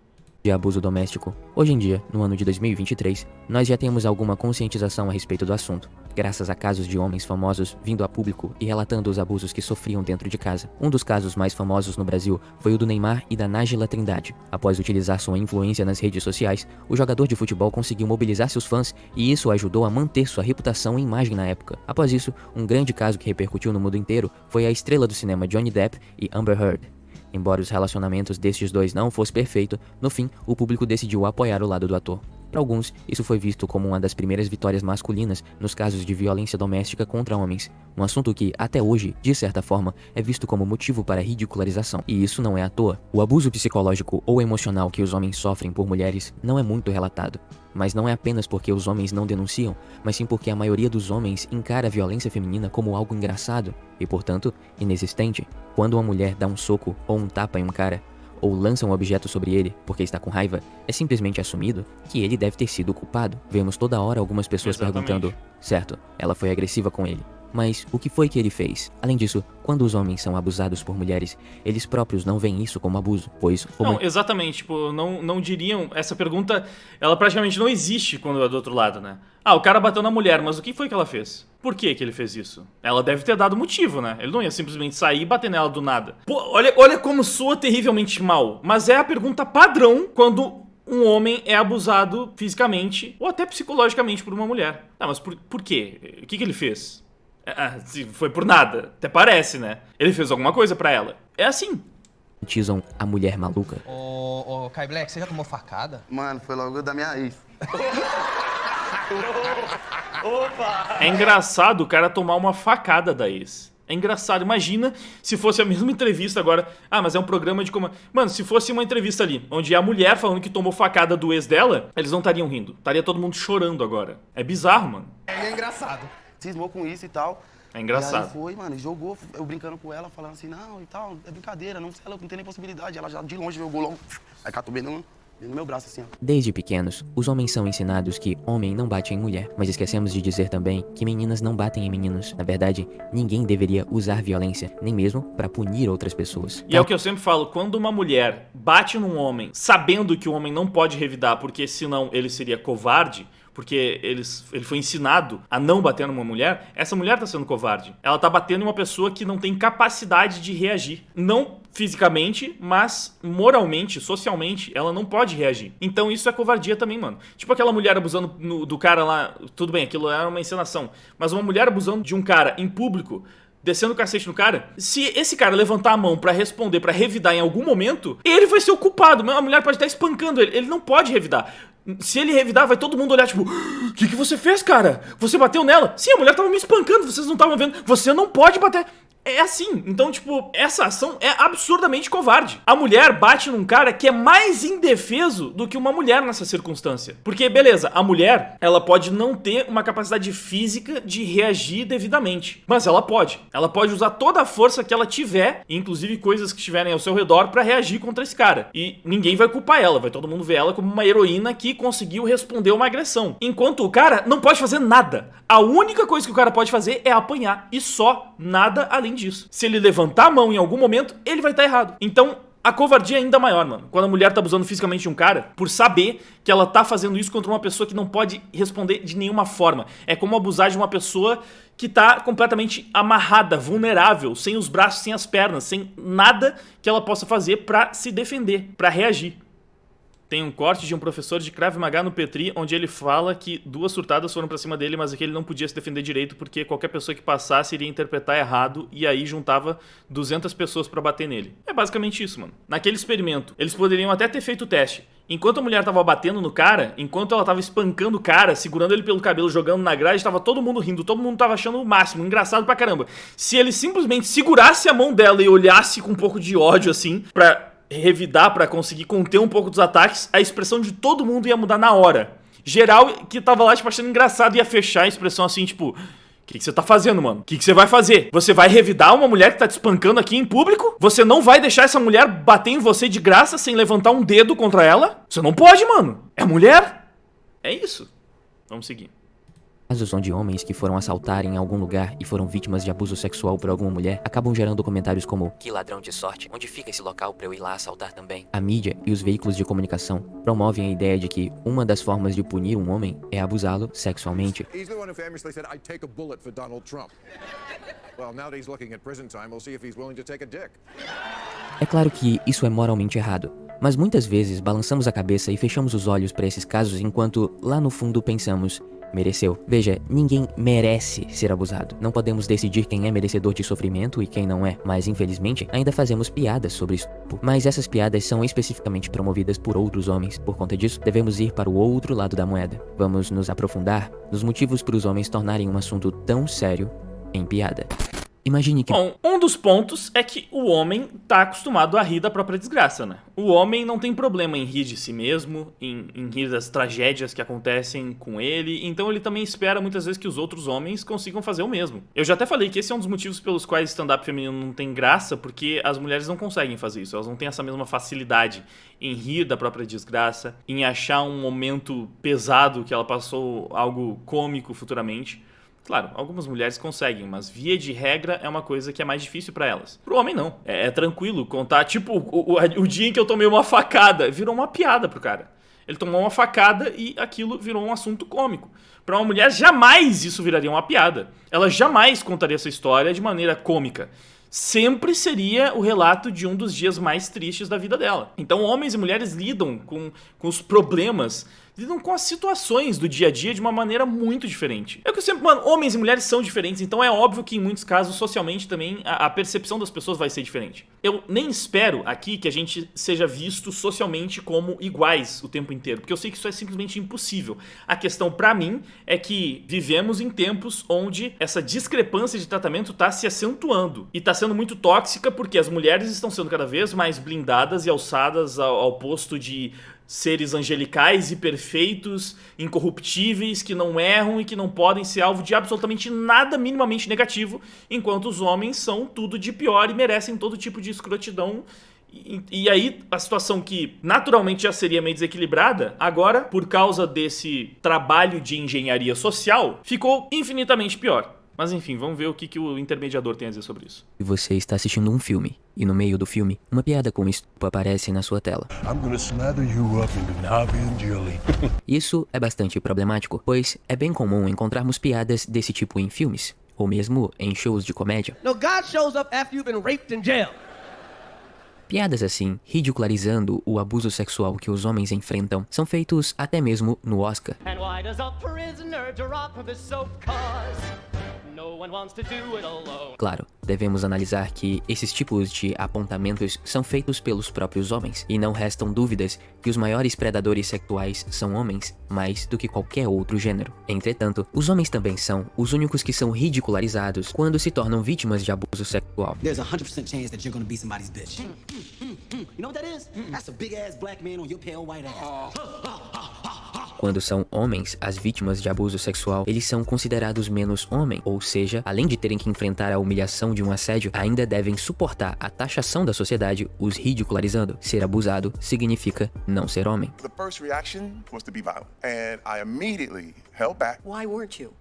de abuso doméstico, hoje em dia, no ano de 2023, nós já temos alguma conscientização a respeito do assunto, graças a casos de homens famosos vindo a público e relatando os abusos que sofriam dentro de casa. Um dos casos mais famosos no Brasil foi o do Neymar e da Nájila Trindade. Após utilizar sua influência nas redes sociais, o jogador de futebol conseguiu mobilizar seus fãs e isso ajudou a manter sua reputação e imagem na época. Após isso, um grande caso que repercutiu no mundo inteiro foi a estrela do cinema Johnny Depp e Amber Heard. Embora os relacionamentos destes dois não fossem perfeitos, no fim, o público decidiu apoiar o lado do ator. Para alguns, isso foi visto como uma das primeiras vitórias masculinas nos casos de violência doméstica contra homens, um assunto que, até hoje, de certa forma, é visto como motivo para ridicularização. E isso não é à toa. O abuso psicológico ou emocional que os homens sofrem por mulheres não é muito relatado. Mas não é apenas porque os homens não denunciam, mas sim porque a maioria dos homens encara a violência feminina como algo engraçado e, portanto, inexistente. Quando uma mulher dá um soco ou um tapa em um cara, ou lança um objeto sobre ele porque está com raiva, é simplesmente assumido que ele deve ter sido o culpado. Vemos toda hora algumas pessoas perguntando, certo, ela foi agressiva com ele, mas o que foi que ele fez? Além disso, quando os homens são abusados por mulheres, eles próprios não veem isso como abuso, pois... Não, exatamente, tipo, não diriam... Essa pergunta, ela praticamente não existe quando é do outro lado, né? Ah, o cara bateu na mulher, mas o que foi que ela fez? Por que ele fez isso? Ela deve ter dado motivo, né? Ele não ia simplesmente sair e bater nela do nada. Pô, olha como soa terrivelmente mal. Mas é a pergunta padrão quando um homem é abusado fisicamente ou até psicologicamente por uma mulher. Ah, mas por quê? O que ele fez? Foi por nada. Até parece, né? Ele fez alguma coisa pra ela. É assim. Romantizam a mulher maluca. Ô, Kai Black, você já tomou facada? Mano, foi logo da minha ex. Opa! É engraçado o cara tomar uma facada da ex. É engraçado. Imagina se fosse a mesma entrevista agora. Ah, mas é um programa de como... Mano, se fosse uma entrevista ali, onde é a mulher falando que tomou facada do ex dela, eles não estariam rindo. Estaria todo mundo chorando agora. É bizarro, mano. É engraçado. Cismou com isso e tal. É engraçado. E aí foi, mano, jogou, eu brincando com ela, falando assim, não, e tal, é brincadeira, não tem nem possibilidade. Ela já de longe jogou logo, aí catou bem no meu braço, assim, ó. Desde pequenos, os homens são ensinados que homem não bate em mulher, mas esquecemos de dizer também que meninas não batem em meninos. Na verdade, ninguém deveria usar violência, nem mesmo pra punir outras pessoas. E é o que eu sempre falo, quando uma mulher bate num homem, sabendo que o homem não pode revidar, porque senão ele seria covarde, porque ele foi ensinado a não bater numa mulher, essa mulher tá sendo covarde. Ela tá batendo em uma pessoa que não tem capacidade de reagir. Não fisicamente, mas moralmente, socialmente, ela não pode reagir. Então isso é covardia também, mano. Tipo aquela mulher abusando do cara lá, tudo bem, aquilo era uma encenação, mas uma mulher abusando de um cara em público, descendo o cacete no cara, se esse cara levantar a mão pra responder, pra revidar em algum momento, ele vai ser o culpado. A mulher pode estar espancando ele não pode revidar. Se ele revidar, vai todo mundo olhar tipo, o que você fez, cara? Você bateu nela? Sim, a mulher tava me espancando, vocês não estavam vendo. Você não pode bater. É assim, então tipo, essa ação é absurdamente covarde. A mulher bate num cara que é mais indefeso do que uma mulher nessa circunstância. Porque, beleza, a mulher, ela pode não ter uma capacidade física de reagir devidamente, mas ela pode usar toda a força que ela tiver, inclusive coisas que estiverem ao seu redor, pra reagir contra esse cara. E ninguém vai culpar ela, vai todo mundo ver ela como uma heroína que conseguiu responder uma agressão. Enquanto o cara não pode fazer nada. A única coisa que o cara pode fazer é apanhar, e só, nada além disso. Se ele levantar a mão em algum momento, ele vai estar errado. Então, a covardia é ainda maior, mano. Quando a mulher tá abusando fisicamente de um cara, por saber que ela tá fazendo isso contra uma pessoa que não pode responder de nenhuma forma. É como abusar de uma pessoa que tá completamente amarrada, vulnerável, sem os braços, sem as pernas, sem nada que ela possa fazer pra se defender, pra reagir. Tem um corte de um professor de Krav Maga no Petri, onde ele fala que 2 surtadas foram pra cima dele, mas que ele não podia se defender direito porque qualquer pessoa que passasse iria interpretar errado e aí juntava 200 pessoas pra bater nele. É basicamente isso, mano. Naquele experimento, eles poderiam até ter feito o teste. Enquanto a mulher tava batendo no cara, enquanto ela tava espancando o cara, segurando ele pelo cabelo, jogando na grade, tava todo mundo rindo, todo mundo tava achando o máximo, engraçado pra caramba. Se ele simplesmente segurasse a mão dela e olhasse com um pouco de ódio, assim, pra revidar, pra conseguir conter um pouco dos ataques, a expressão de todo mundo ia mudar na hora. Geral que tava lá, tipo, achando engraçado, ia fechar a expressão assim, tipo, o O que você tá fazendo, mano? O que você vai fazer? Você vai revidar uma mulher que tá te espancando aqui em público? Você não vai deixar essa mulher bater em você de graça sem levantar um dedo contra ela? Você não pode, mano. É mulher? É isso. Vamos seguir. Casos onde homens que foram assaltar em algum lugar e foram vítimas de abuso sexual por alguma mulher acabam gerando comentários como: que ladrão de sorte, onde fica esse local pra eu ir lá assaltar também? A mídia e os veículos de comunicação promovem a ideia de que uma das formas de punir um homem é abusá-lo sexualmente. É claro que isso é moralmente errado, mas muitas vezes balançamos a cabeça e fechamos os olhos para esses casos enquanto lá no fundo pensamos: mereceu. Veja, ninguém merece ser abusado. Não podemos decidir quem é merecedor de sofrimento e quem não é, mas infelizmente ainda fazemos piadas sobre estupro. Mas essas piadas são especificamente promovidas por outros homens. Por conta disso, devemos ir para o outro lado da moeda. Vamos nos aprofundar nos motivos para os homens tornarem um assunto tão sério em piada. Imagine que... Bom, um dos pontos é que o homem tá acostumado a rir da própria desgraça, né? O homem não tem problema em rir de si mesmo, em rir das tragédias que acontecem com ele, então ele também espera muitas vezes que os outros homens consigam fazer o mesmo. Eu já até falei que esse é um dos motivos pelos quais stand-up feminino não tem graça, porque as mulheres não conseguem fazer isso, elas não têm essa mesma facilidade em rir da própria desgraça, em achar um momento pesado que ela passou algo cômico futuramente. Claro, algumas mulheres conseguem, mas via de regra é uma coisa que é mais difícil pra elas. Pro homem não, é tranquilo contar, tipo, o dia em que eu tomei uma facada, virou uma piada pro cara. Ele tomou uma facada e aquilo virou um assunto cômico. Pra uma mulher, jamais isso viraria uma piada. Ela jamais contaria essa história de maneira cômica. Sempre seria o relato de um dos dias mais tristes da vida dela. Então homens e mulheres lidam com os problemas, lidam com as situações do dia a dia de uma maneira muito diferente. É o que eu sempre... Mano, homens e mulheres são diferentes, então é óbvio que em muitos casos, socialmente também, a percepção das pessoas vai ser diferente. Eu nem espero aqui que a gente seja visto socialmente como iguais o tempo inteiro, porque eu sei que isso é simplesmente impossível. A questão pra mim é que vivemos em tempos onde essa discrepância de tratamento tá se acentuando e tá sendo muito tóxica porque as mulheres estão sendo cada vez mais blindadas e alçadas ao posto de seres angelicais e perfeitos, incorruptíveis, que não erram e que não podem ser alvo de absolutamente nada minimamente negativo, enquanto os homens são tudo de pior e merecem todo tipo de escrotidão. E aí, a situação que naturalmente já seria meio desequilibrada, agora, por causa desse trabalho de engenharia social, ficou infinitamente pior. Mas enfim, vamos ver o que o intermediador tem a dizer sobre isso. Você está assistindo um filme, e no meio do filme, uma piada com estupro aparece na sua tela. Isso é bastante problemático, pois é bem comum encontrarmos piadas desse tipo em filmes, ou mesmo em shows de comédia. No, God shows up after you've been raped in jail. Piadas assim, ridicularizando o abuso sexual que os homens enfrentam, são feitos até mesmo no Oscar. Claro, devemos analisar que esses tipos de apontamentos são feitos pelos próprios homens, e não restam dúvidas que os maiores predadores sexuais são homens, mais do que qualquer outro gênero. Entretanto, os homens também são os únicos que são ridicularizados quando se tornam vítimas de abuso sexual. There's a 100% chance that you're gonna be somebody's bitch. You know what that is? That's a big ass black man on your pale white ass. Quando são homens as vítimas de abuso sexual, eles são considerados menos homem, ou seja, além de terem que enfrentar a humilhação de um assédio, ainda devem suportar a taxação da sociedade, os ridicularizando. Ser abusado significa não ser homem. The first reaction was to be violent, and I immediately held back. Why weren't you?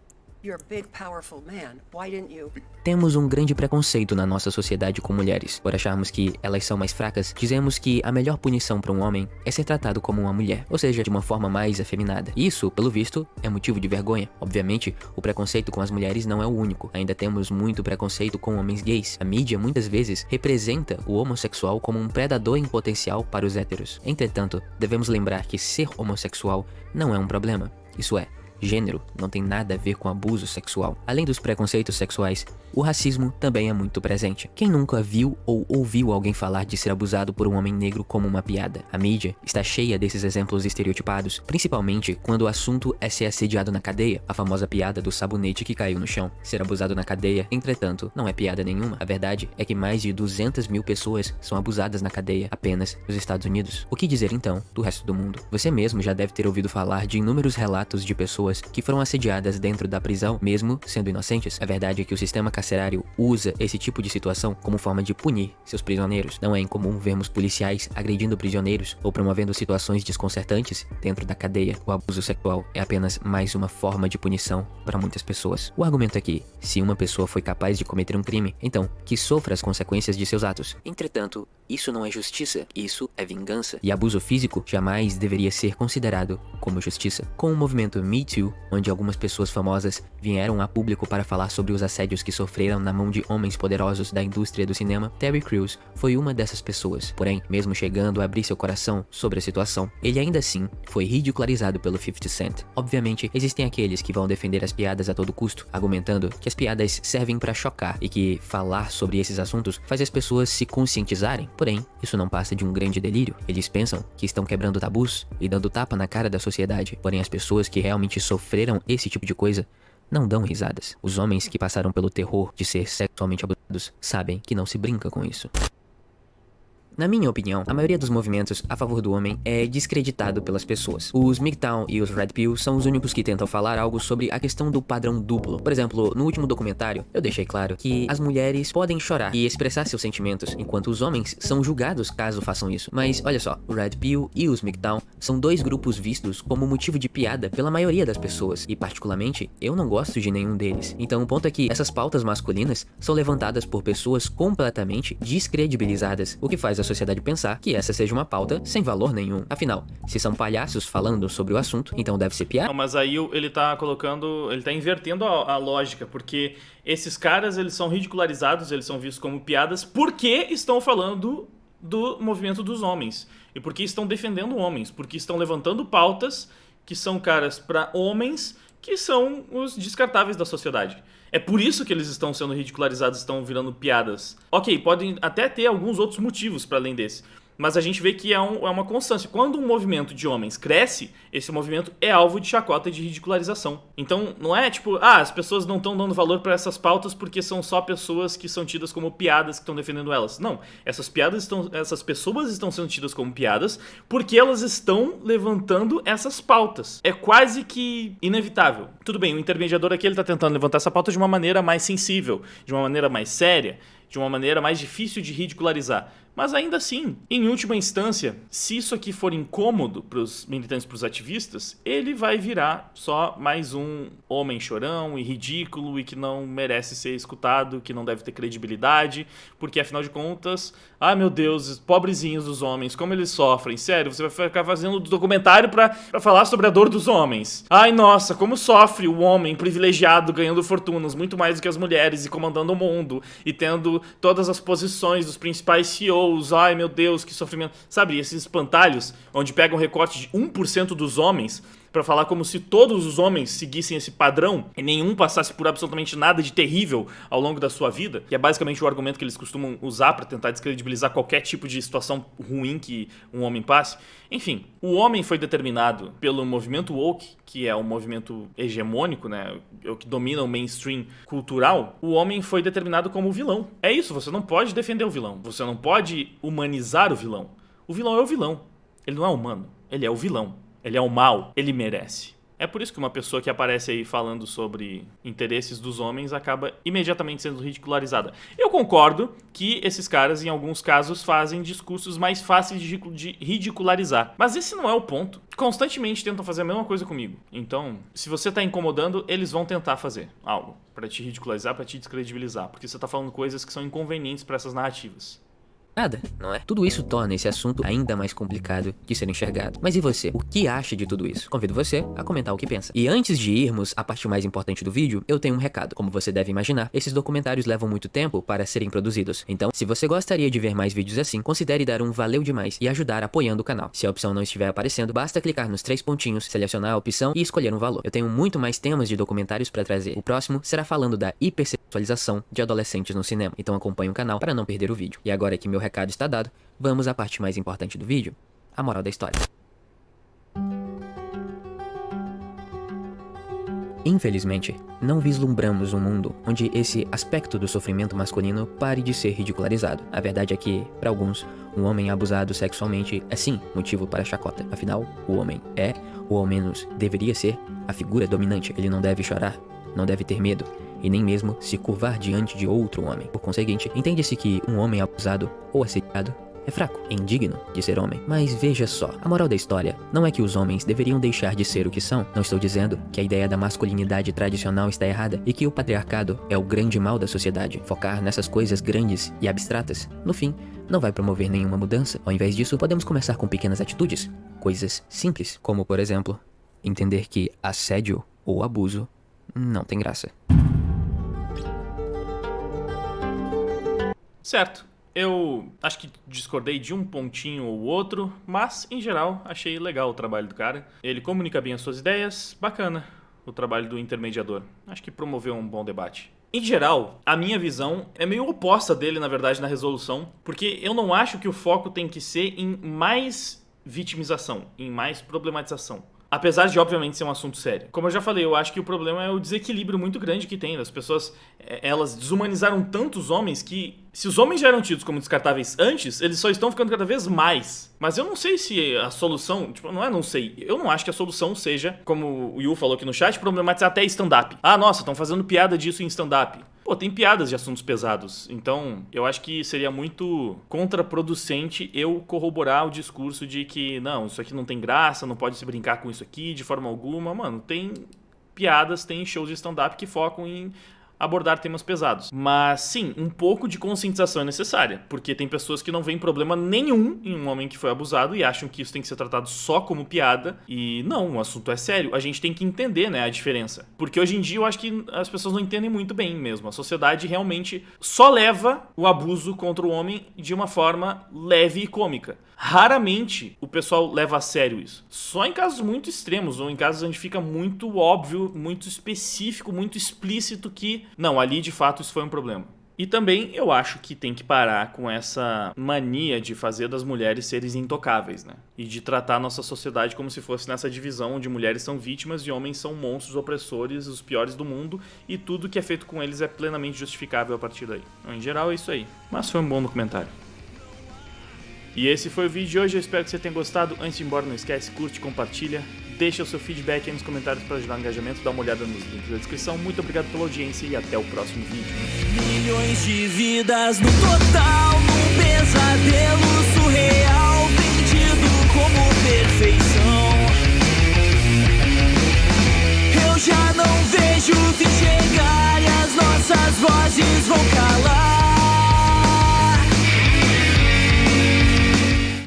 You're a big, powerful man. Why didn't you? Temos um grande preconceito na nossa sociedade com mulheres. Por acharmos que elas são mais fracas, dizemos que a melhor punição para um homem é ser tratado como uma mulher, ou seja, de uma forma mais afeminada. Isso, pelo visto, é motivo de vergonha. Obviamente, o preconceito com as mulheres não é o único. Ainda temos muito preconceito com homens gays. A mídia muitas vezes representa o homossexual como um predador em potencial para os héteros. Entretanto, devemos lembrar que ser homossexual não é um problema. Isso é, gênero não tem nada a ver com abuso sexual. Além dos preconceitos sexuais, o racismo também é muito presente. Quem nunca viu ou ouviu alguém falar de ser abusado por um homem negro como uma piada? A mídia está cheia desses exemplos estereotipados, principalmente quando o assunto é ser assediado na cadeia, a famosa piada do sabonete que caiu no chão. Ser abusado na cadeia, entretanto, não é piada nenhuma. A verdade é que mais de 200 mil pessoas são abusadas na cadeia apenas nos Estados Unidos. O que dizer então do resto do mundo? Você mesmo já deve ter ouvido falar de inúmeros relatos de pessoas pessoas que foram assediadas dentro da prisão, mesmo sendo inocentes. A verdade é que o sistema carcerário usa esse tipo de situação como forma de punir seus prisioneiros. Não é incomum vermos policiais agredindo prisioneiros ou promovendo situações desconcertantes dentro da cadeia. O abuso sexual é apenas mais uma forma de punição para muitas pessoas. O argumento é que, se uma pessoa foi capaz de cometer um crime, então que sofra as consequências de seus atos. Entretanto, isso não é justiça, isso é vingança. E abuso físico jamais deveria ser considerado como justiça. Com o movimento Me Too, onde algumas pessoas famosas vieram a público para falar sobre os assédios que sofreram na mão de homens poderosos da indústria do cinema, Terry Crews foi uma dessas pessoas. Porém, mesmo chegando a abrir seu coração sobre a situação, ele ainda assim foi ridicularizado pelo 50 Cent. Obviamente, existem aqueles que vão defender as piadas a todo custo, argumentando que as piadas servem para chocar e que falar sobre esses assuntos faz as pessoas se conscientizarem. Porém, isso não passa de um grande delírio. Eles pensam que estão quebrando tabus e dando tapa na cara da sociedade. Porém, as pessoas que realmente sofreram esse tipo de coisa não dão risadas. Os homens que passaram pelo terror de ser sexualmente abusados sabem que não se brinca com isso. Na minha opinião, a maioria dos movimentos a favor do homem é descreditado pelas pessoas. Os MGTOW e os Red Pill são os únicos que tentam falar algo sobre a questão do padrão duplo. Por exemplo, no último documentário, eu deixei claro que as mulheres podem chorar e expressar seus sentimentos, enquanto os homens são julgados caso façam isso. Mas olha só, o Red Pill e os MGTOW são dois grupos vistos como motivo de piada pela maioria das pessoas, e particularmente, eu não gosto de nenhum deles. Então o ponto é que essas pautas masculinas são levantadas por pessoas completamente descredibilizadas, o que faz a sociedade pensar que essa seja uma pauta sem valor nenhum. Afinal, se são palhaços falando sobre o assunto, então deve ser piada. Não, mas aí ele tá invertendo a lógica, porque esses caras, eles são ridicularizados, eles são vistos como piadas porque estão falando do movimento dos homens, e porque estão defendendo homens, porque estão levantando pautas que são caras para homens que são os descartáveis da sociedade. É por isso que eles estão sendo ridicularizados, estão virando piadas. Ok, podem até ter alguns outros motivos para além desse, mas a gente vê que é uma constância. Quando um movimento de homens cresce, esse movimento é alvo de chacota e de ridicularização. Então, não é tipo, as pessoas não estão dando valor para essas pautas porque são só pessoas que são tidas como piadas que estão defendendo elas. Não, essas pessoas estão sendo tidas como piadas porque elas estão levantando essas pautas. É quase que inevitável. Tudo bem, o intermediador aqui ele tá tentando levantar essa pauta de uma maneira mais sensível, de uma maneira mais séria, de uma maneira mais difícil de ridicularizar. Mas ainda assim, em última instância, se isso aqui for incômodo para os militantes, para os ativistas, ele vai virar só mais um homem chorão e ridículo e que não merece ser escutado, que não deve ter credibilidade, porque afinal de contas, ai meu Deus, pobrezinhos dos homens, como eles sofrem. Sério, você vai ficar fazendo documentário para falar sobre a dor dos homens. Ai nossa, como sofre o homem privilegiado ganhando fortunas, muito mais do que as mulheres e comandando o mundo e tendo todas as posições dos principais CEOs. Ai meu Deus, que sofrimento. Sabe, esses espantalhos onde pegam um recorte de 1% dos homens pra falar como se todos os homens seguissem esse padrão e nenhum passasse por absolutamente nada de terrível ao longo da sua vida, que é basicamente o argumento que eles costumam usar pra tentar descredibilizar qualquer tipo de situação ruim que um homem passe. Enfim, o homem foi determinado pelo movimento woke, que é um movimento hegemônico, né, o que domina o mainstream cultural. O homem foi determinado como o vilão. É isso, você não pode defender o vilão, você não pode humanizar o vilão. O vilão é o vilão, ele não é humano, ele é o vilão. Ele é o mal, ele merece. É por isso que uma pessoa que aparece aí falando sobre interesses dos homens acaba imediatamente sendo ridicularizada. Eu concordo que esses caras, em alguns casos, fazem discursos mais fáceis de ridicularizar. Mas esse não é o ponto. Constantemente tentam fazer a mesma coisa comigo. Então, se você tá incomodando, eles vão tentar fazer algo pra te ridicularizar, pra te descredibilizar. Porque você tá falando coisas que são inconvenientes pra essas narrativas. Nada, não é? Tudo isso torna esse assunto ainda mais complicado de ser enxergado. Mas e você? O que acha de tudo isso? Convido você a comentar o que pensa. E antes de irmos à parte mais importante do vídeo, eu tenho um recado. Como você deve imaginar, esses documentários levam muito tempo para serem produzidos. Então, se você gostaria de ver mais vídeos assim, considere dar um valeu demais e ajudar apoiando o canal. Se a opção não estiver aparecendo, basta clicar nos 3 pontinhos, selecionar a opção e escolher um valor. Eu tenho muito mais temas de documentários para trazer. O próximo será falando da hipersexualização de adolescentes no cinema. Então acompanhe o canal para não perder o vídeo. E agora que meu recado está dado, vamos à parte mais importante do vídeo, a moral da história. Infelizmente, não vislumbramos um mundo onde esse aspecto do sofrimento masculino pare de ser ridicularizado. A verdade é que, para alguns, um homem abusado sexualmente é sim motivo para chacota. Afinal, o homem é, ou ao menos deveria ser, a figura dominante. Ele não deve chorar, não deve ter medo, e nem mesmo se curvar diante de outro homem. Por conseguinte, entende-se que um homem abusado ou assediado é fraco, é indigno de ser homem. Mas veja só, a moral da história não é que os homens deveriam deixar de ser o que são. Não estou dizendo que a ideia da masculinidade tradicional está errada e que o patriarcado é o grande mal da sociedade. Focar nessas coisas grandes e abstratas, no fim, não vai promover nenhuma mudança. Ao invés disso, podemos começar com pequenas atitudes, coisas simples, como por exemplo, entender que assédio ou abuso não tem graça. Certo. Eu acho que discordei de um pontinho ou outro, mas, em geral, achei legal o trabalho do cara. Ele comunica bem as suas ideias, bacana o trabalho do intermediador. Acho que promoveu um bom debate. Em geral, a minha visão é meio oposta dele, na verdade, na resolução, porque eu não acho que o foco tem que ser em mais vitimização, em mais problematização. Apesar de, obviamente, ser um assunto sério. Como eu já falei, eu acho que o problema é o desequilíbrio muito grande que tem. As pessoas, elas desumanizaram tanto os homens que, se os homens já eram tidos como descartáveis antes, eles só estão ficando cada vez mais. Mas eu não sei se a solução, não sei. Eu não acho que a solução seja, como o Yu falou aqui no chat, problematizar até stand-up. Ah, nossa, estão fazendo piada disso em stand-up. Pô, tem piadas de assuntos pesados. Então, eu acho que seria muito contraproducente eu corroborar o discurso de que, não, isso aqui não tem graça, não pode se brincar com isso aqui de forma alguma. Mano, tem piadas, tem shows de stand-up que focam em abordar temas pesados. Mas, sim, um pouco de conscientização é necessária, porque tem pessoas que não veem problema nenhum em um homem que foi abusado e acham que isso tem que ser tratado só como piada. E não, o assunto é sério. A gente tem que entender, né, a diferença. Porque hoje em dia eu acho que as pessoas não entendem muito bem mesmo. A sociedade realmente só leva o abuso contra o homem de uma forma leve e cômica. Raramente o pessoal leva a sério isso. Só em casos muito extremos ou em casos onde fica muito óbvio, muito específico, muito explícito que, não, ali de fato isso foi um problema. E também eu acho que tem que parar com essa mania de fazer das mulheres seres intocáveis, né? E de tratar a nossa sociedade como se fosse nessa divisão onde mulheres são vítimas e homens são monstros opressores, os piores do mundo, e tudo que é feito com eles é plenamente justificável a partir daí. Então, em geral é isso aí. Mas foi um bom documentário. E esse foi o vídeo de hoje, eu espero que você tenha gostado. Antes de ir embora, não esquece, curte, compartilha, deixa o seu feedback aí nos comentários para ajudar no engajamento, dá uma olhada nos links da descrição. Muito obrigado pela audiência e até o próximo vídeo. Milhões de vidas no total, num pesadelo surreal, vendido como perfeição.